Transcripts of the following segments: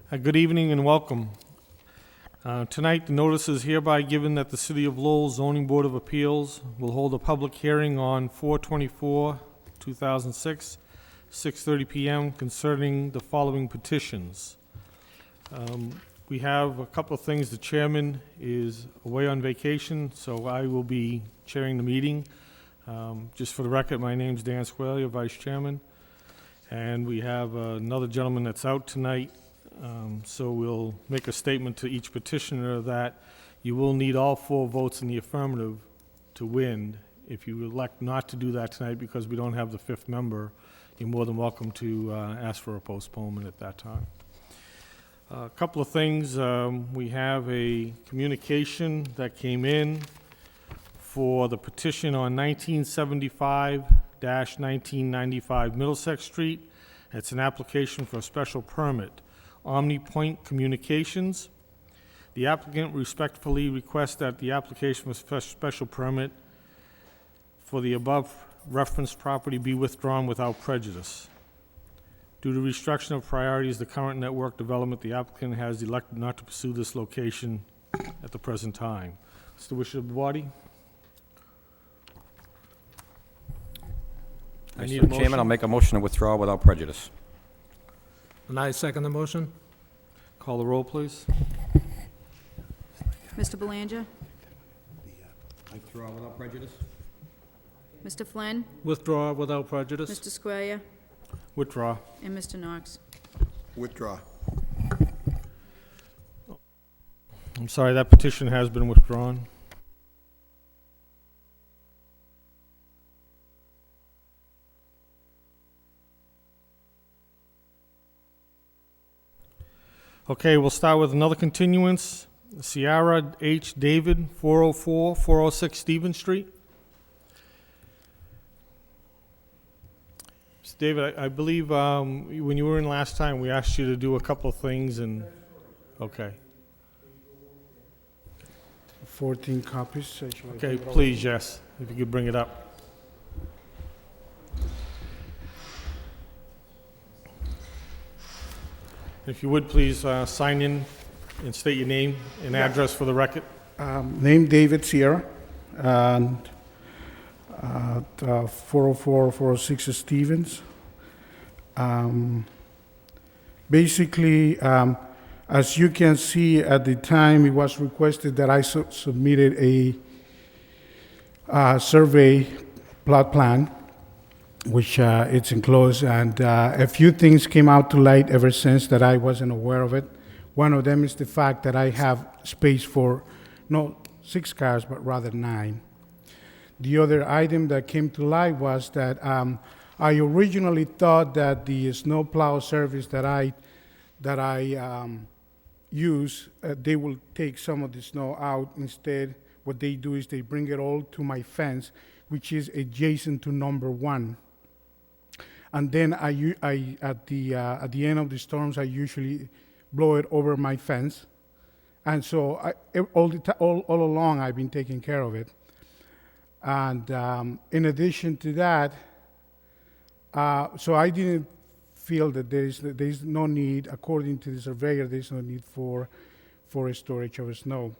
Good evening and welcome. Tonight, the notice is hereby given that the City of Lowell Zoning Board of Appeals will hold a public hearing on 4/24/2006, 6:30 p.m. concerning the following petitions. We have a couple of things. The chairman is away on vacation, so I will be chairing the meeting. Just for the record, my name's Dan Squalia, Vice Chairman, and we have another gentleman that's out tonight. So we'll make a statement to each petitioner that you will need all 4 votes in the affirmative to win. If you elect not to do that tonight because we don't have the 5th member, you're more than welcome to ask for a postponement at that time. A couple of things. We have a communication that came in for the petition on 1975-1995 Middlesex Street. It's an application for a special permit. OmniPoint Communications. The applicant respectfully requests that the application for special permit for the above referenced property be withdrawn without prejudice. Due to restriction of priorities, the current network development, the applicant has elected not to pursue this location at the present time. What's the wish of the body? I need a Mr. Chairman, motion. I'll make a motion to withdraw without prejudice. And I second the motion. Call the roll, please. Mr. Belanger? Withdraw without prejudice? Mr. Flynn? Withdraw without prejudice. Mr. Squalia? Withdraw. And Mr. Knox? Withdraw. I'm sorry, that petition has been withdrawn. Okay, we'll start with another continuance. Ciara H. David, 404-406 Stevens Street. Mr. David, I believe when you were in last time, we asked you to do a couple of things and, okay. 14 copies. Actually. Okay, please, yes, if you could bring it up. If you would, please sign in and state your name and address for the record. Name David Sierra, and 404-406 Stevens. Basically, as you can see at the time, it was requested that I submitted a survey plot plan, which it's enclosed, and a few things came out to light ever since that I wasn't aware of it. One of them is the fact that I have space for not 6 cars, but rather 9. The other item that came to light was that I originally thought that the snowplow service that I use, they will take some of the snow out. Instead, what they do is they bring it all to my fence, which is adjacent to number 1. And then at the end of the storms, I usually blow it over my fence. And so all along, I've been taking care of it. And in addition to that, so I didn't feel that there's no need, according to the surveyor, there's no need for a storage of snow.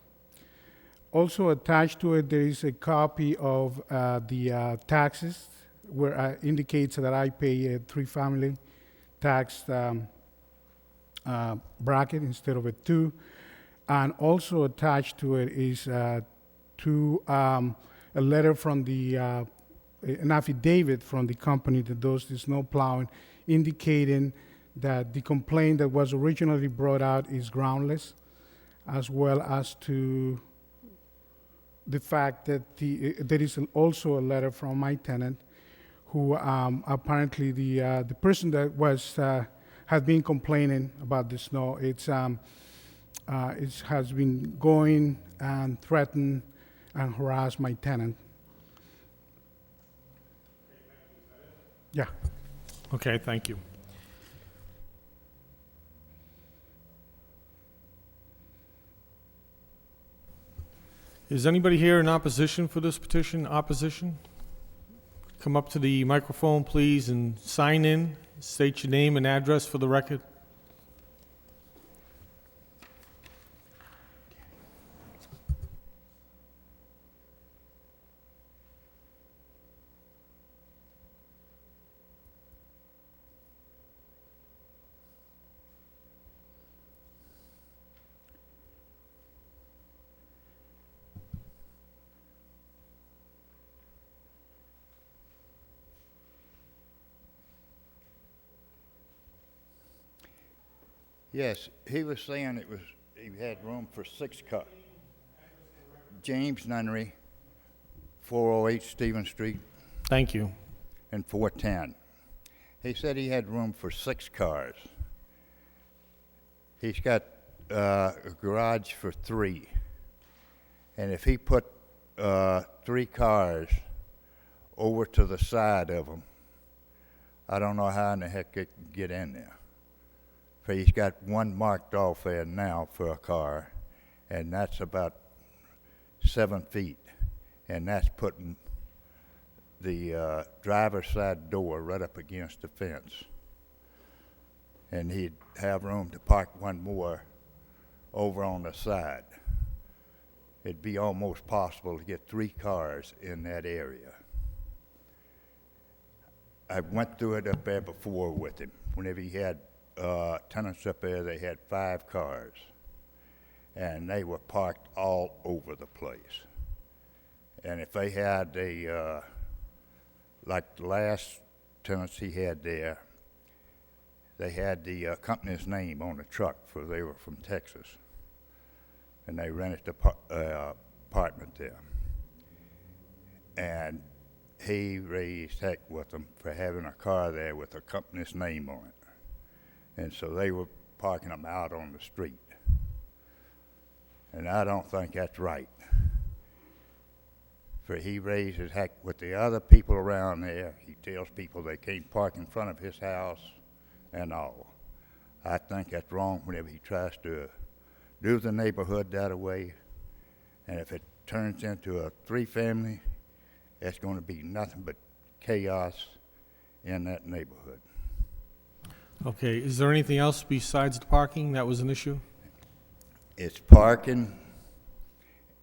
Also attached to it, there is a copy of the taxes, where indicates that I pay a 3-family tax bracket instead of a 2. And also attached to it is a letter from an affidavit from the company that does the snow plowing, indicating that the complaint that was originally brought out is groundless, as well as to the fact that there is also a letter from my tenant, who apparently the person that had been complaining about the snow, it has been going and threatened and harassed my tenant. Yeah. Okay, thank you. Is anybody here in opposition for this petition? Opposition? Come up to the microphone, please, and sign in. State your name and address for the record. Yes, he was saying he had room for 6 cars. James Nunnery, 408 Stevens Street Thank you. and 410. He said he had room for 6 cars. He's got a garage for 3. And if he put 3 cars over to the side of him, I don't know how in the heck it can get in there. But he's got one marked off there now for a car, and that's about 7 feet. And that's putting the driver's side door right up against the fence. And he'd have room to park one more over on the side. It'd be almost possible to get 3 cars in that area. I went through it up there before with him. Whenever he had tenants up there, they had 5 cars. And they were parked all over the place. And if they had like the last tenants he had there, they had the company's name on the truck, for they were from Texas. And they rented the apartment there. And he raised heck with them for having a car there with a company's name on it. And so they were parking them out on the street. And I don't think that's right. For he raises heck with the other people around there. He tells people they can't park in front of his house and all. I think that's wrong whenever he tries to do the neighborhood that way. And if it turns into a 3-family, it's going to be nothing but chaos in that neighborhood. Okay, is there anything else besides the parking that was an issue? It's parking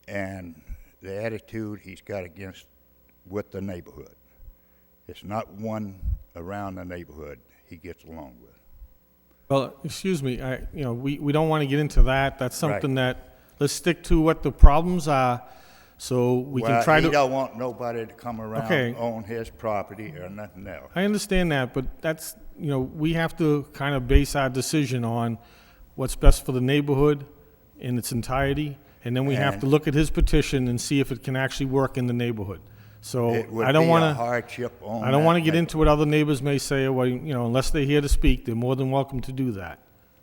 and the attitude he's got with the neighborhood. It's not one around the neighborhood he gets along with. Well, excuse me, we don't want to get into that. That's something Right. that, let's stick to what the problems are, so we can try He to... don't want nobody to come around Okay. on his property or nothing else. I understand that, but that's, we have to kind of base our decision on what's best for the neighborhood in its entirety, and then we have to And- look at his petition and see if it can actually work in the neighborhood. So It would I don't be want a to... hardship on I don't want to that get into what other neighbors may say, or, unless they're here to speak, they're more than welcome to do that.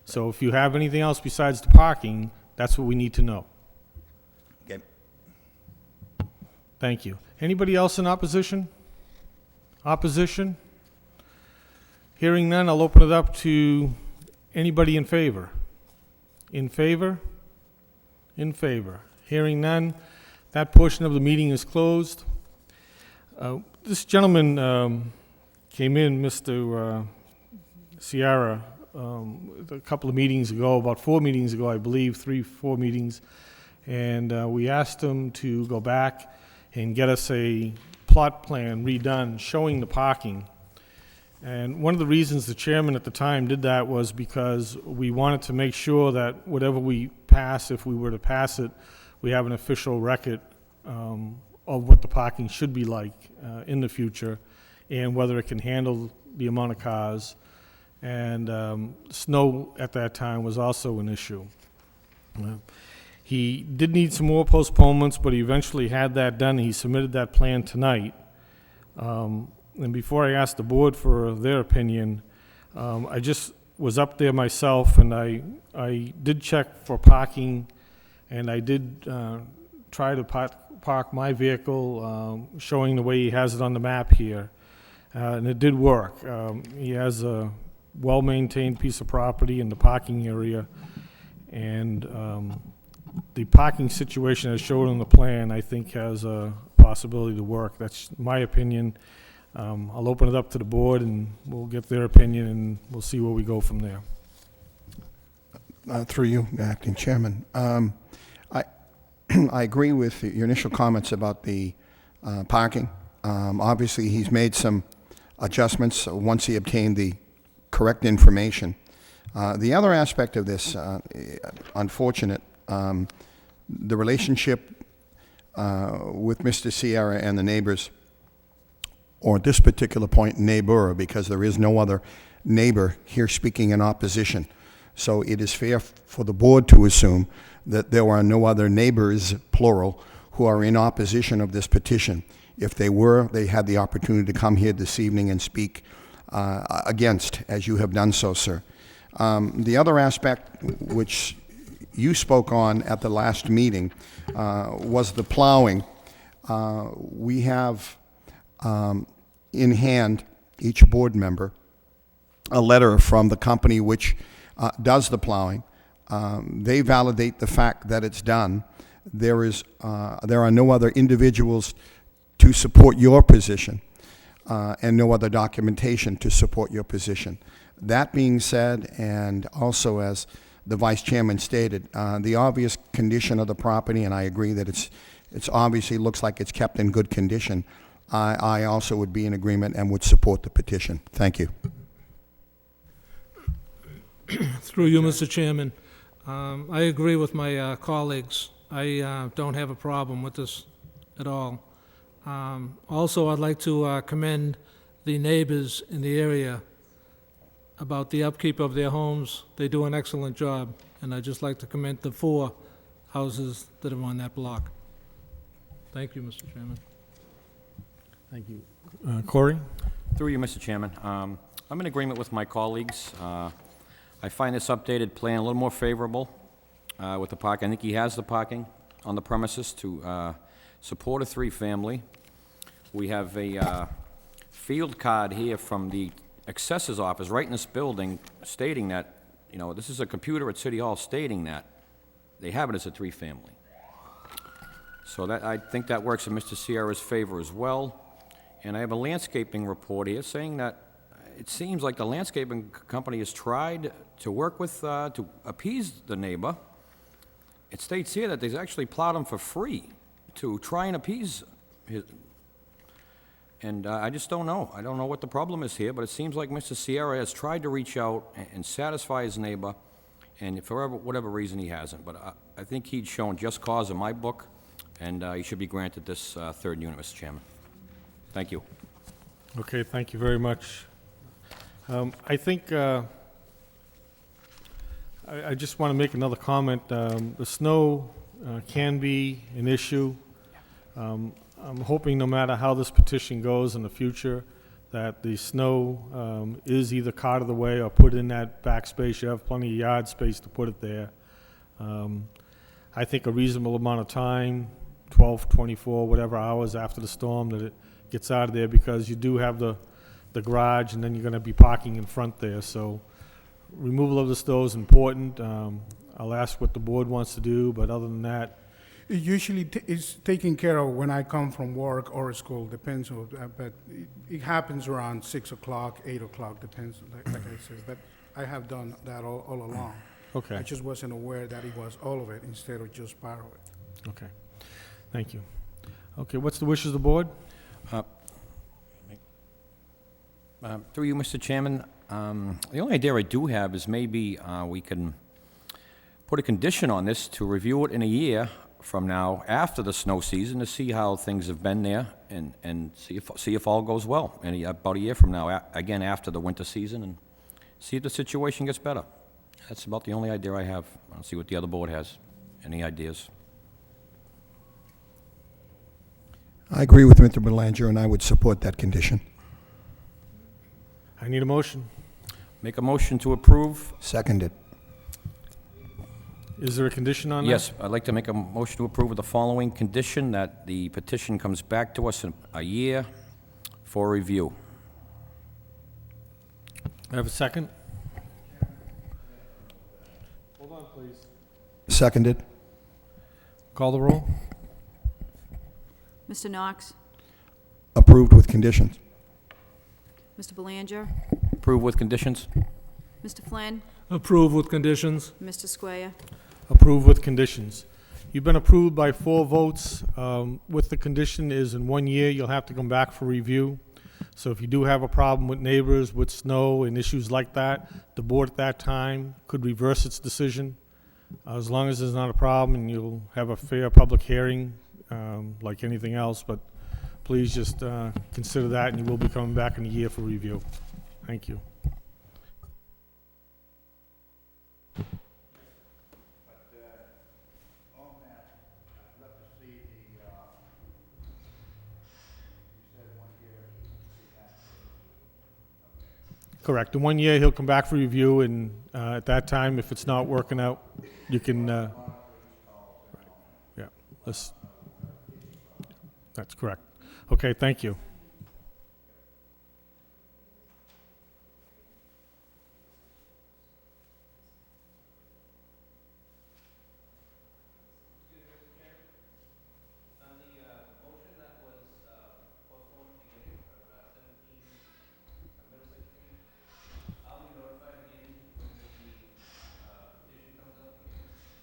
So if you have anything else besides the parking, that's what we need to know. Okay. Thank you. Anybody else in opposition? Opposition? Hearing none, I'll open it up to anybody in favor. In favor? In favor. Hearing none, that portion of the meeting is closed. This gentleman came in, Mr. Sierra, a couple of meetings ago, about 4 meetings ago, I believe, 3-4 meetings, and we asked him to go back and get us a plot plan redone showing the parking. And one of the reasons the chairman at the time did that was because we wanted to make sure that whatever we pass, if we were to pass it, we have an official record of what the parking should be like in the future, and whether it can handle the amount of cars. And snow at that time was also an issue. He did need some more postponements, but he eventually had that done. He submitted that plan tonight. And before I asked the board for their opinion, I just was up there myself, and I did check for parking, and I did try to park my vehicle, showing the way he has it on the map here, and it did work. He has a well-maintained piece of property in the parking area, and the parking situation as shown on the plan, I think, has a possibility to work. That's my opinion. I'll open it up to the board, and we'll get their opinion, and we'll see where we go from there. Through you, Acting Chairman. I agree with your initial comments about the parking. Obviously, he's made some adjustments once he obtained the correct information. The other aspect of this, unfortunate, the relationship with Mr. Sierra and the neighbors, or at this particular point, neighbor, because there is no other neighbor here speaking in opposition. So it is fair for the board to assume that there are no other neighbors, plural, who are in opposition of this petition. If they were, they had the opportunity to come here this evening and speak against, as you have done so, sir. The other aspect which you spoke on at the last meeting was the plowing. We have in hand, each board member, a letter from the company which does the plowing. They validate the fact that it's done. There are no other individuals to support your position, and no other documentation to support your position. That being said, and also as the vice chairman stated, the obvious condition of the property, and I agree that it's obviously looks like it's kept in good condition. I also would be in agreement and would support the petition. Thank you. Through you, Mr. Chairman, I agree with my colleagues. I don't have a problem with this at all. Also, I'd like to commend the neighbors in the area about the upkeep of their homes. They do an excellent job, and I'd just like to commend the 4 houses that are on that block. Thank you, Mr. Chairman. Thank you. Corey? Through you, Mr. Chairman. I'm in agreement with my colleagues. I find this updated plan a little more favorable with the parking. I think he has the parking on the premises to support a 3-family. We have a field card here from the assessor's office right in this building stating that, you know, this is a computer at City Hall stating that they have it as a 3-family. So that, I think that works in Mr. Sierra's favor as well. And I have a landscaping report here saying that it seems like the landscaping company has tried to work with, to appease the neighbor. It states here that they've actually plowed him for free to try and appease his, and I just don't know. I don't know what the problem is here, but it seems like Mr. Sierra has tried to reach out and satisfy his neighbor, and for whatever reason he hasn't. But I think he'd shown just cause in my book, and he should be granted this 3rd unit, Mr. Chairman. Thank you. Okay, thank you very much. I think I just want to make another comment. The snow can be an issue. I'm hoping no matter how this petition goes in the future, that the snow is either carted away or put in that back space. You have plenty of yard space to put it there. I think a reasonable amount of time, 12, 24, whatever hours after the storm, that it gets out of there, because you do have the garage, and then you're going to be parking in front there. So removal of the snow is important. I'll ask what the board wants to do, but other than that, It usually is taken care of when I come from work or school, depends on, but it happens around 6 o'clock, 8 o'clock, depends, like I said. But I have done that all along. okay. I just wasn't aware that it was all of it instead of just part of it. Okay, thank you. Okay, what's the wishes of the board? Through you, Mr. Chairman, the only idea I do have is maybe we can put a condition on this to review it in a year from now, after the snow season, to see how things have been there, and see if all goes well. And about a year from now, again after the winter season, and see if the situation gets better. That's about the only idea I have. I'll see what the other board has. Any ideas? I agree with Mr. Belanger, and I would support that condition. I need a motion. Make a motion to approve. Seconded. Is there a condition on that? Yes, I'd like to make a motion to approve with the following condition, that the petition comes back to us in a year for review. I have a second? Hold on, please. Seconded. Call the roll? Mr. Knox? Approved with conditions. Mr. Belanger? Approve with conditions. Mr. Flynn? Approve with conditions. Mr. Square? Approved with conditions. You've been approved by 4 votes. With the condition is in 1 year, you'll have to come back for review. So if you do have a problem with neighbors, with snow and issues like that, the board at that time could reverse its decision. As long as there's not a problem, and you'll have a fair public hearing, like anything else, but please just consider that, and you will be coming back in a year for review. Thank you. On that, I'd love to see the, you said 1 year, Correct. In 1 year, he'll come back for review, and at that time, if it's not working out, you can, yeah, that's correct. Okay, thank you.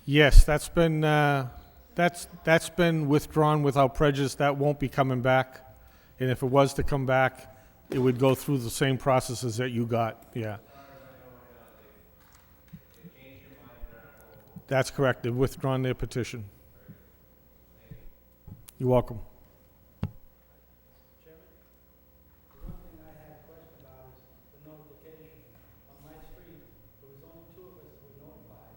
Yes, that's been withdrawn without prejudice. That won't be coming back. And if it was to come back, it would go through the same processes that you got, yeah. That's correct. They've withdrawn their petition. You're welcome. One thing I had a question about is the notification. On my street, there was only 2 of us that were notified,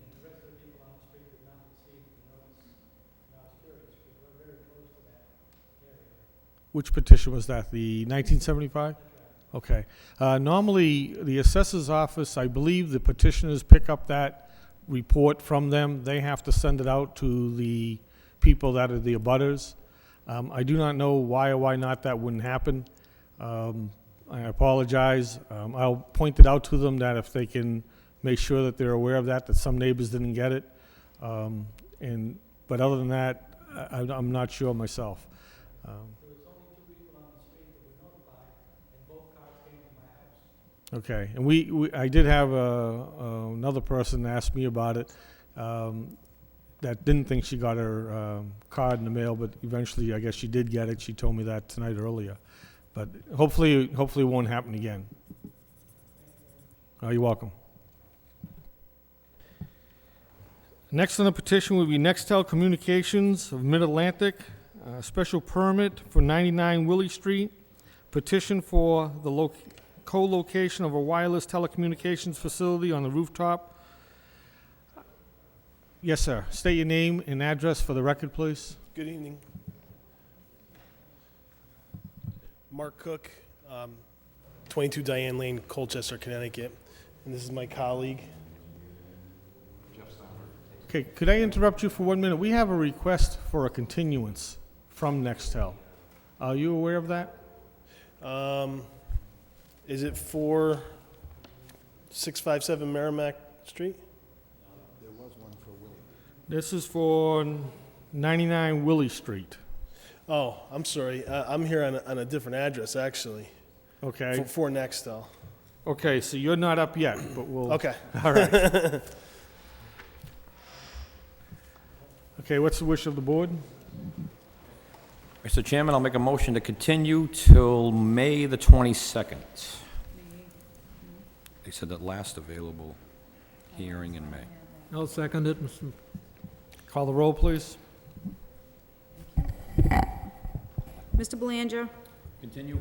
and the rest of the people on the street did not receive the notice. And I was curious, because we're very close to that area. Which petition was that, the 1975? Okay. Normally, the assessor's office, I believe the petitioners pick up that report from them. They have to send it out to the people that are the abutters. I do not know why or why not that wouldn't happen. I apologize. I'll point it out to them that if they can make sure that they're aware of that some neighbors didn't get it. But other than that, I'm not sure myself. There was only 2 people on the street that were notified, and both cars came to my house. Okay, and I did have another person ask me about it that didn't think she got her card in the mail, but eventually I guess she did get it. She told me that tonight earlier. But hopefully it won't happen again. You're welcome. Next on the petition would be Nextel Communications of Mid-Atlantic, special permit for 99 Willie Street, petition for the co-location of a wireless telecommunications facility on the rooftop. Yes, sir. State your name and address for the record, please. Good evening. Mark Cook, 22 Diane Lane, Colchester, Connecticut. And this is my colleague. Okay, could I interrupt you for 1 minute? We have a request for a continuance from Nextel. Are you aware of that? Is it for 657 Merrimack Street? This is for 99 Willie Street. Oh, I'm sorry. I'm here on a different address, actually, Okay. for Nextel. Okay, so you're not up yet, but we'll... Okay. All right. Okay, what's the wish of the board? Mr. Chairman, I'll make a motion to continue till May the 22nd. They said that last available hearing in May. I'll second it, Mr. Call the roll, please. Mr. Belanger? Continue.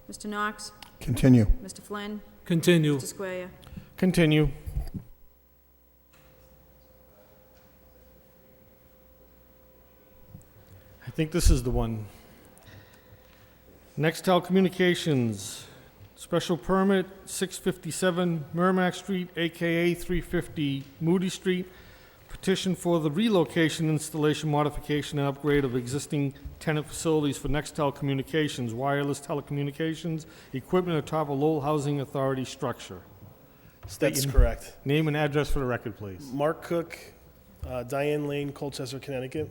Mr. Knox? Continue. Mr. Flynn? Continue. Mr. Squaya? Continue. I think this is the one. Nextel Communications, special permit, 657 Merrimack Street, AKA 350 Moody Street. Petition for the relocation, installation, modification, and upgrade of existing tenant facilities for Nextel Communications, wireless telecommunications, equipment atop a Lowell Housing Authority structure. That's correct. Name and address for the record, please. Mark Cook, Diane Lane, Colchester, Connecticut.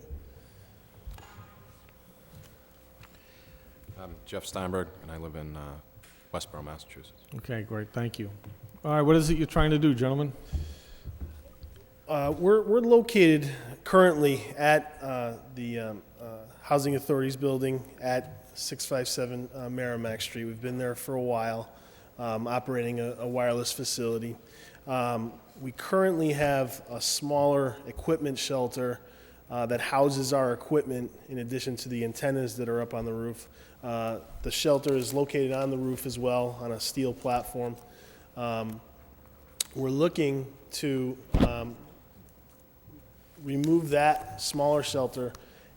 I'm Jeff Steinberg, and I live in Westboro, Massachusetts. Okay, great, thank you. All right, what is it you're trying to do, gentlemen? We're located currently at the Housing Authorities building at 657 Merrimack Street. We've been there for a while, operating a wireless facility. We currently have a smaller equipment shelter that houses our equipment in addition to the antennas that are up on the roof. The shelter is located on the roof as well, on a steel platform. we're looking to remove that smaller shelter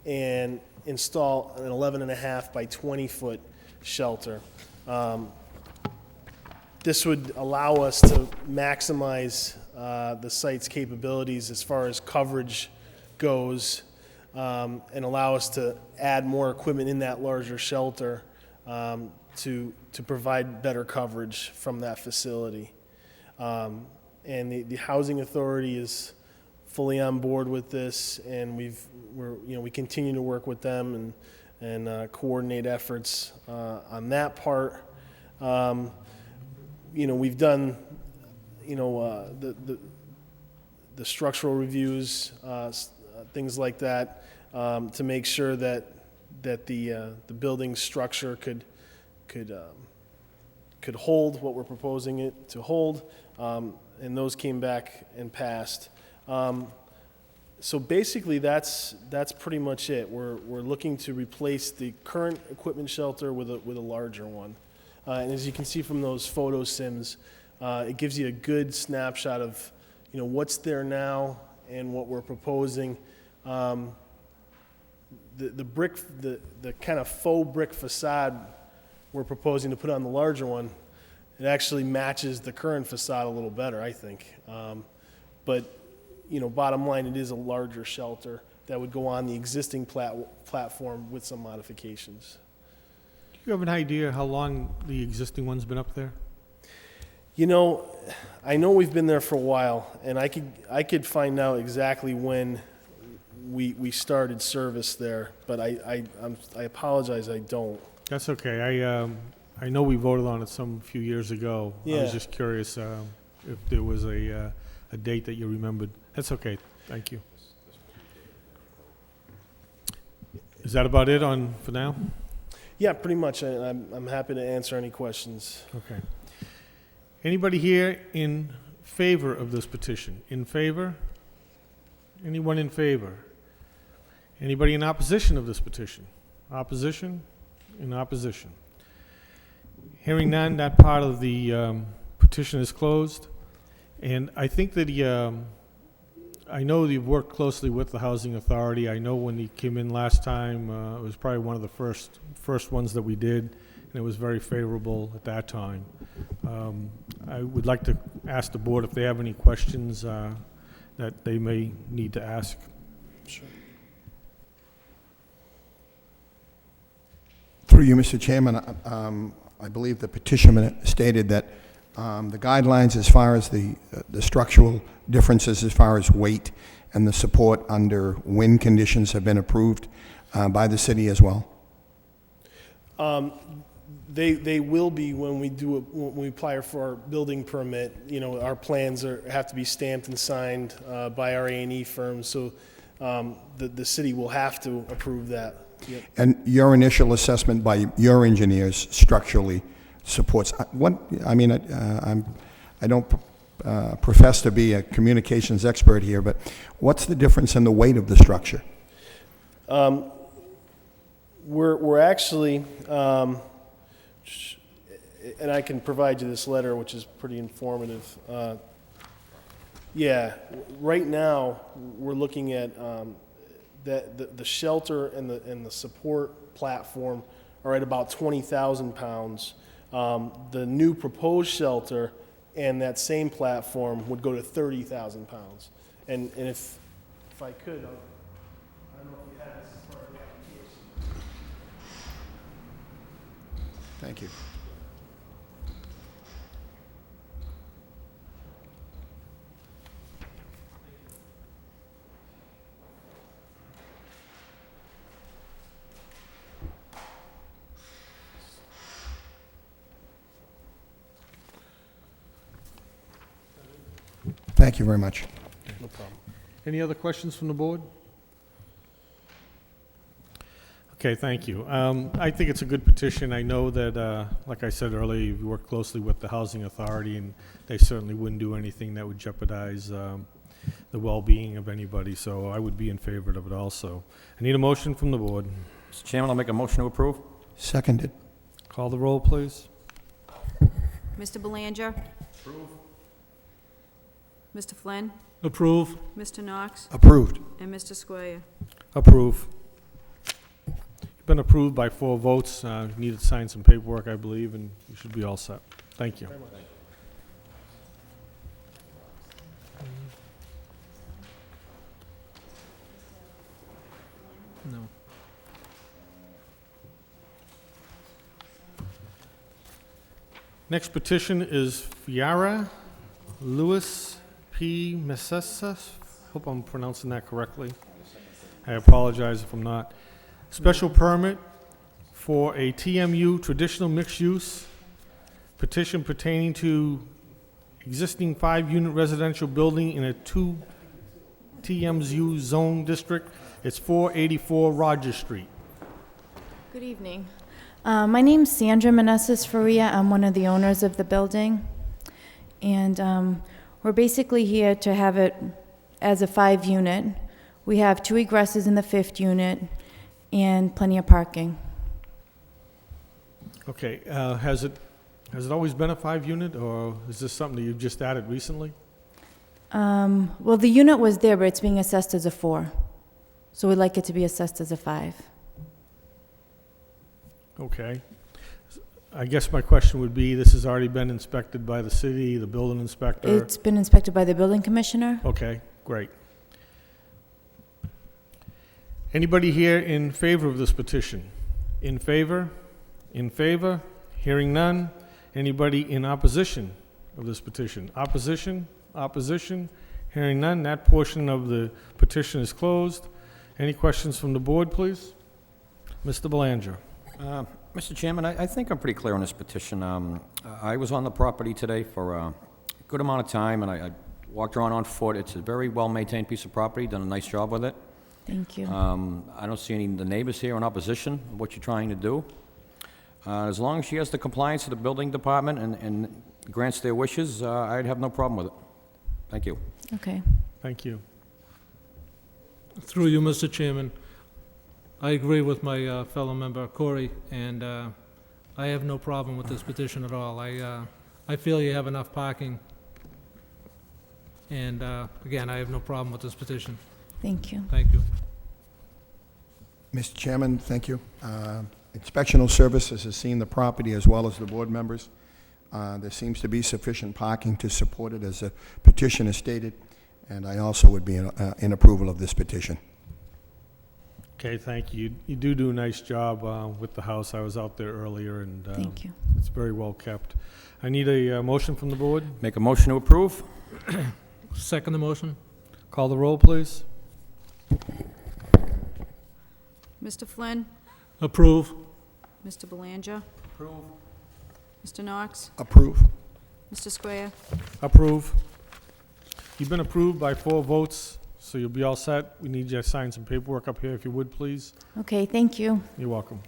and install an 11.5 by 20-foot shelter. This would allow us to maximize the site's capabilities as far as coverage goes, and allow us to add more equipment in that larger shelter to provide better coverage from that facility. And the housing authority is fully on board with this, and we continue to work with them and coordinate efforts on that part. We've done the structural reviews, things like that, to make sure that the building structure could hold what we're proposing it to hold, and those came back and passed. So basically, that's pretty much it. We're looking to replace the current equipment shelter with a larger one. And as you can see from those photo sims, it gives you a good snapshot of what's there now and what we're proposing. The kind of faux brick facade we're proposing to put on the larger one, it actually matches the current facade a little better, I think. But bottom line, it is a larger shelter that would go on the existing platform with some modifications. Do you have an idea how long the existing one's been up there? I know we've been there for a while, and I could find out exactly when we started service there, but I apologize, I don't. That's okay. I know we voted on it some few years ago. I Yeah. was just curious if there was a date that you remembered. That's okay. Thank you. Is that about it for now? Yeah, pretty much. I'm happy to answer any questions. Okay. Anybody here in favor of this petition? In favor? Anyone in favor? Anybody in opposition of this petition? Opposition? In opposition. Hearing none, that part of the petition is closed. And I think that I know you've worked closely with the Housing Authority. I know when he came in last time, it was probably one of the first ones that we did, and it was very favorable at that time. I would like to ask the board if they have any questions that they may need to ask. Sure. Through you, Mr. Chairman, I believe the petitioner stated that the guidelines as far as the structural differences as far as weight and the support under wind conditions have been approved by the city as well. They will be when we apply for our building permit. Our plans have to be stamped and signed by our A&E firm, so the city will have to approve that. Yep. And your initial assessment by your engineers structurally supports what? I mean, I don't profess to be a communications expert here, but what's the difference in the weight of the structure? We're actually, and I can provide you this letter, which is pretty informative. Yeah, right now we're looking at that the shelter and the support platform are at about 20,000 pounds. The new proposed shelter and that same platform would go to 30,000 pounds. And if I could, I don't know if you have this as part of the application. Thank you. Thank you very much. No problem. Any other questions from the board? Okay, thank you. I think it's a good petition. I know that, like I said earlier, you've worked closely with the Housing Authority, and they certainly wouldn't do anything that would jeopardize the well-being of anybody, so I would be in favor of it also. I need a motion from the board. Mr. Chairman, I'll make a motion to approve. Seconded. Call the roll, please. Mr. Belanger? Mr. Flynn, Approve. Mr. Knox, Approved. and Mr. Squire. Approve. You've been approved by 4 votes. You need to sign some paperwork, I believe, and you should be all set. Thank you. No. Next petition is Fiara Lewis P. Messesas. Hope I'm pronouncing that correctly. I apologize if I'm not. Special permit for a TMU traditional mixed use petition pertaining to existing 5-unit residential building in a 2 TMU zone district. It's 484 Rogers Street. Good evening. My name's Sandra Meneses Faria. I'm one of the owners of the building. And we're basically here to have it as a 5-unit. We have 2 egresses in the 5th unit and plenty of parking. Okay, has it always been a 5-unit, or is this something that you've just added recently? Well, the unit was there, but it's being assessed as a 4. So we'd like it to be assessed as a 5. Okay. I guess my question would be, this has already been inspected by the city, the building inspector? It's been inspected by the building commissioner. Okay, great. Anybody here in favor of this petition? In favor? In favor? Hearing none. Anybody in opposition of this petition? Opposition? Opposition? Hearing none. That portion of the petition is closed. Any questions from the board, please? Mr. Belanger. Mr. Chairman, I think I'm pretty clear on this petition. I was on the property today for a good amount of time, and I walked around on foot. It's a very well-maintained piece of property, done a nice job with it. Thank you. I don't see any of the neighbors here in opposition of what you're trying to do. As long as she has the compliance of the building department and grants their wishes, I'd have no problem with it. Thank you. Okay. Thank you. Through you, Mr. Chairman, I agree with my fellow member Corey, and I have no problem with this petition at all. I feel you have enough parking, and again, I have no problem with this petition. Thank you. Thank you. Mr. Chairman, thank you. Inspectional Services has seen the property as well as the board members. There seems to be sufficient parking to support it as the petition is stated, and I also would be in approval of this petition. Okay, thank you. You do a nice job with the house. I was out there earlier, and Thank you. it's very well kept. I need a motion from the board. Make a motion to approve? Second the motion? Call the roll, please. Mr. Flynn, Approve. Mr. Belanger. Approve. Mr. Knox, Approve. Mr. Squire. Approve. You've been approved by 4 votes, so you'll be all set. We need you to sign some paperwork up here, if you would, please. Okay, thank you. You're welcome.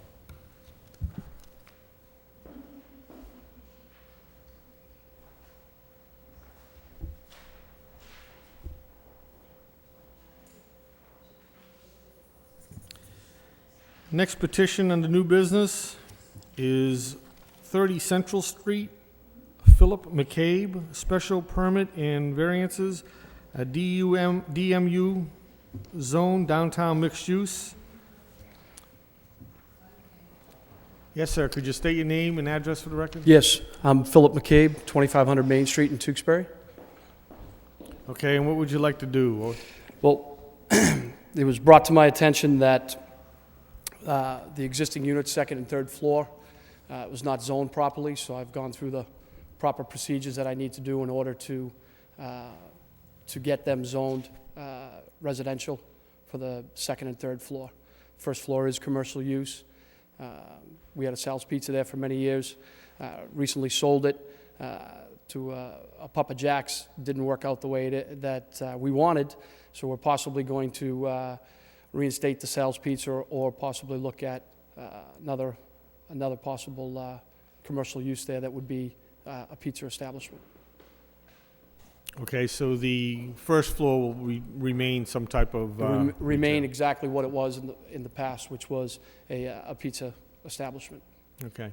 Next petition under new business is 30 Central Street, Philip McCabe, special permit and variances, a DMU zone, downtown mixed use. Yes, sir, could you state your name and address for the record? Yes, I'm Philip McCabe, 2500 Main Street in Tewksbury. Okay, and what would you like to do? Well, it was brought to my attention that the existing unit, 2nd and 3rd floor, was not zoned properly, so I've gone through the proper procedures that I need to do in order to get them zoned residential for the 2nd and 3rd floor. First floor is commercial use. We had a Sal's Pizza there for many years. Recently sold it to a Papa Jack's. Didn't work out the way that we wanted, so we're possibly going to reinstate the Sal's Pizza or possibly look at another possible commercial use there that would be a pizza establishment. Okay, so the first floor will remain some type of... Remain exactly what it was in the past, which was a pizza establishment. Okay,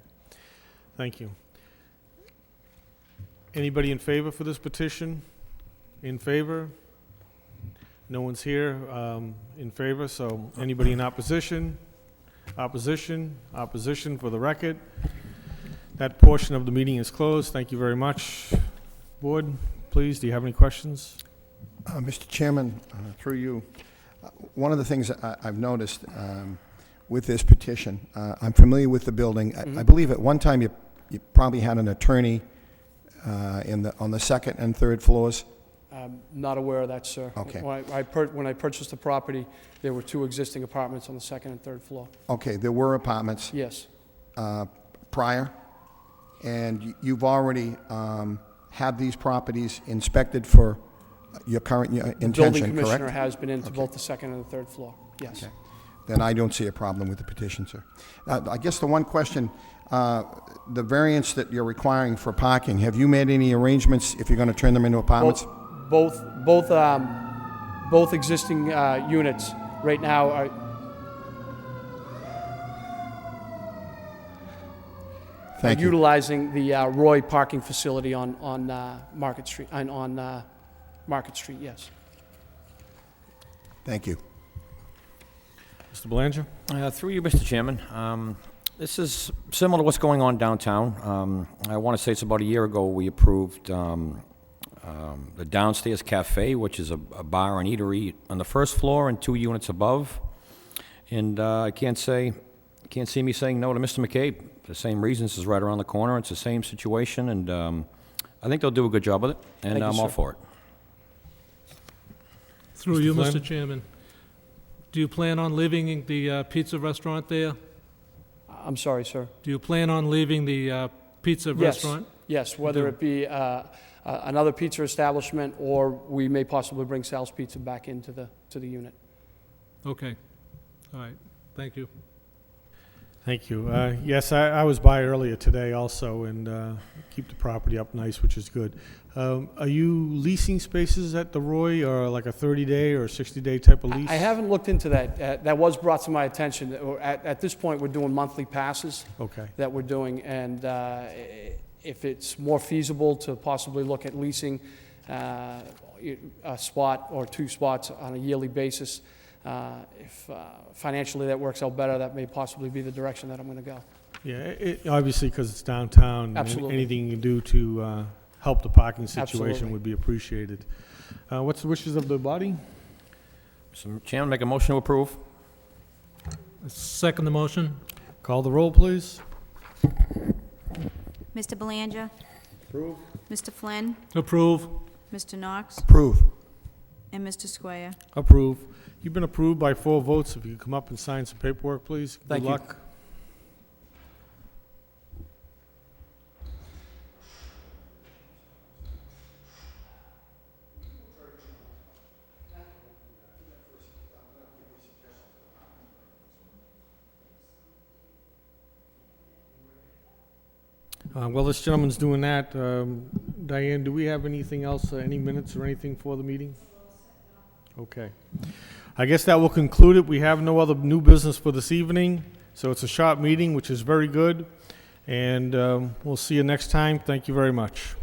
thank you. Anybody in favor for this petition? In favor? No one's here in favor, so anybody in opposition? Opposition? Opposition for the record. That portion of the meeting is closed. Thank you very much. Board, please, do you have any questions? Mr. Chairman, through you, one of the things I've noticed with this petition, I'm familiar with the building. I believe at one time you probably had an attorney on the second and third floors. I'm not aware of that, sir. Okay. When I purchased the property, there were 2 existing apartments on the second and third floor. Okay, there were apartments Yes, prior, and you've already had these properties inspected for your current intention, building commissioner correct? has been into both the second and the third floor, yes. Okay. Then I don't see a problem with the petition, sir. I guess the one question, the variance that you're requiring for parking, have you made any arrangements if you're going to turn them into apartments? Both existing units right now are, Thank you. utilizing the Roy parking facility on Market Street, on Market Street, yes. Thank you. Mr. Belanger? Through you, Mr. Chairman, this is similar to what's going on downtown. I want to say it's about a year ago we approved the downstairs cafe, which is a bar and eatery on the first floor and 2 units above. And I can't see me saying no to Mr. McCabe. The same reasons is right around the corner. It's the same situation, and I think they'll do a good job with it, and Thank you, I'm all sir. for it. Through Mr. you, Flynn? Mr. Chairman, do you plan on leaving the pizza restaurant there? I'm sorry, sir. Do you plan on leaving the pizza Yes. restaurant? Yes, whether it be another pizza establishment, or we may possibly bring Sal's Pizza back into the unit. Okay, all right, thank you. Thank you. Yes, I was by earlier today also, and keep the property up nice, which is good. Are you leasing spaces at the Roy, or like a 30-day or 60-day type of lease? I haven't looked into that. That was brought to my attention. At this point, we're doing monthly passes Okay. that we're doing, and if it's more feasible to possibly look at leasing a spot or 2 spots on a yearly basis, if financially that works out better, that may possibly be the direction that I'm going to go. Yeah, obviously, because it's downtown. Absolutely. Anything you can do to help the parking situation Absolutely. would be appreciated. What's the wishes of the body? Mr. Chairman, make a motion to approve. Second the motion? Call the roll, please. Mr. Belanger? Approve. Mr. Flynn? Approve. Mr. Knox? Approve. And Mr. Square. Approve. You've been approved by 4 votes. If you could come up and sign some paperwork, please. Thank you. Good luck. While this gentleman's doing that, Diane, do we have anything else, any minutes or anything for the meeting? Okay. I guess that will conclude it. We have no other new business for this evening, so it's a short meeting, which is very good. And we'll see you next time. Thank you very much.